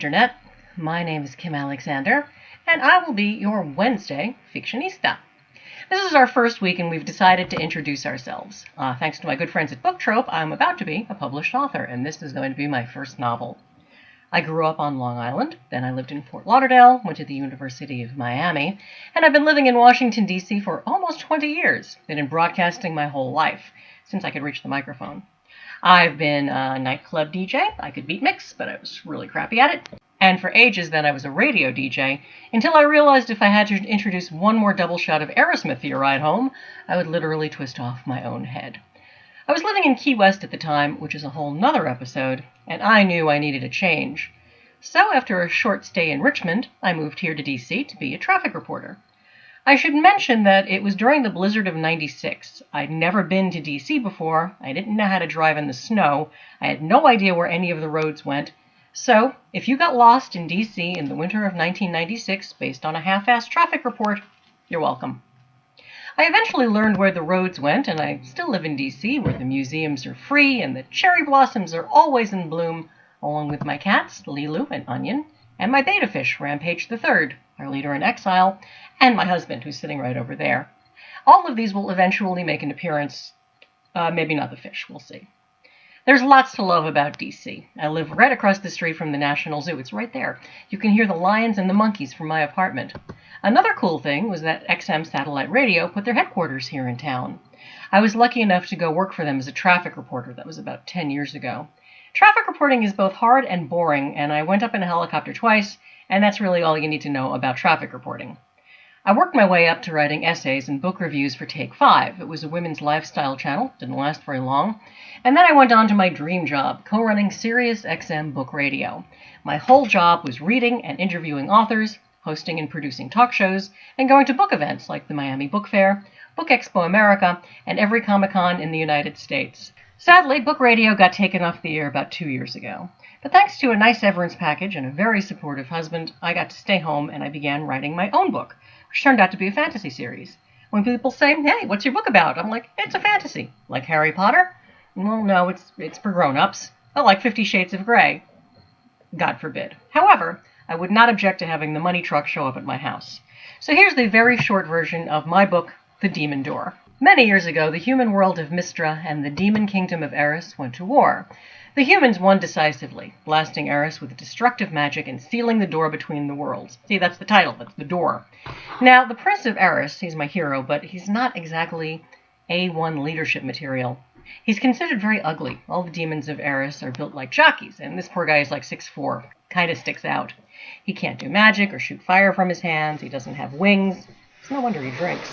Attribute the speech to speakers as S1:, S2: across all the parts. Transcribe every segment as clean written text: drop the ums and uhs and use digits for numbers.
S1: Internet. My name is Kim Alexander, and I will be your Wednesday Fictionista. This is our first week, and we've decided to introduce ourselves. Thanks to my good friends at Book Trope, I'm about to be a published author, and this is going to be my first novel. I grew up on Long Island, then I lived in Fort Lauderdale, went to the University of Miami, and I've been living in Washington, D.C. for almost 20 years. Been in broadcasting my whole life, since I could reach the microphone. I've been a nightclub DJ. I could beat mix, but I was really crappy at it. And for ages then I was a radio DJ, until I realized if I had to introduce one more double shot of Aerosmith for your ride home, I would literally twist off my own head. I was living in Key West at the time, which is a whole nother episode, and I knew I needed a change. So after a short stay in Richmond, I moved here to DC to be a traffic reporter. I should mention that it was during the blizzard of '96. I'd never been to DC before, I didn't know how to drive in the snow, I had no idea where any of the roads went, so if you got lost in DC in the winter of 1996 based on a half-assed traffic report, you're welcome. I eventually learned where the roads went, and I still live in DC, where the museums are free and the cherry blossoms are always in bloom, along with my cats, Lilu and Onion, and my beta fish, Rampage III, our leader in exile, and my husband, who's sitting right over there. All of these will eventually make an appearance. Maybe not the fish, we'll see. There's lots to love about DC. I live right across the street from the National Zoo. It's right there. You can hear the lions and the monkeys from my apartment. Another cool thing was that XM Satellite Radio put their headquarters here in town. I was lucky enough to go work for them as a traffic reporter. That was about 10 years ago. Traffic reporting is both hard and boring, and I went up in a helicopter twice, and that's really all you need to know about traffic reporting. I worked my way up to writing essays and book reviews for Take 5. It was a women's lifestyle channel, didn't last very long. And then I went on to my dream job, co-running Sirius XM Book Radio. My whole job was reading and interviewing authors, hosting and producing talk shows, and going to book events like the Miami Book Fair, Book Expo America, and every Comic-Con in the United States. Sadly, Book Radio got taken off the air about 2 years ago. But thanks to a nice severance package and a very supportive husband, I got to stay home and I began writing my own book, which turned out to be a fantasy series. When people say, "Hey, what's your book about?" I'm like, "It's a fantasy." Like Harry Potter? Well, no, it's for grown-ups. Oh, like 50 Shades of Grey. God forbid. However, I would not object to having the money truck show up at my house. So here's the very short version of my book, The Demon Door. Many years ago, the human world of Mystra and the demon kingdom of Eris went to war. The humans won decisively, blasting Eris with destructive magic and sealing the door between the worlds. See, that's the title, that's the door. Now, the Prince of Eris, he's my hero, but he's not exactly A1 leadership material. He's considered very ugly. All the demons of Eris are built like jockeys, and this poor guy is like 6'4", kind of sticks out. He can't do magic or shoot fire from his hands, he doesn't have wings. It's no wonder he drinks.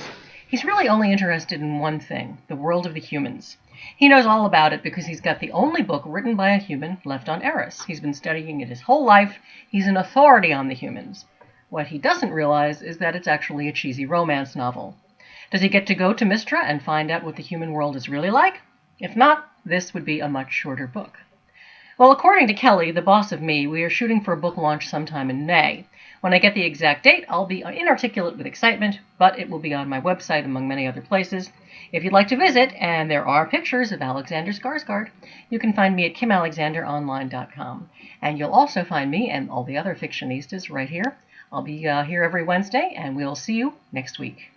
S1: He's really only interested in one thing, the world of the humans. He knows all about it because he's got the only book written by a human left on Eris. He's been studying it his whole life. He's an authority on the humans. What he doesn't realize is that it's actually a cheesy romance novel. Does he get to go to Mystra and find out what the human world is really like? If not, this would be a much shorter book. Well, according to Kelly, the boss of me, we are shooting for a book launch sometime in May. When I get the exact date, I'll be inarticulate with excitement, but it will be on my website among many other places. If you'd like to visit, and there are pictures of Alexander Skarsgård, you can find me at kimalexanderonline.com. And you'll also find me and all the other fictionistas right here. I'll be here every Wednesday, and we'll see you next week.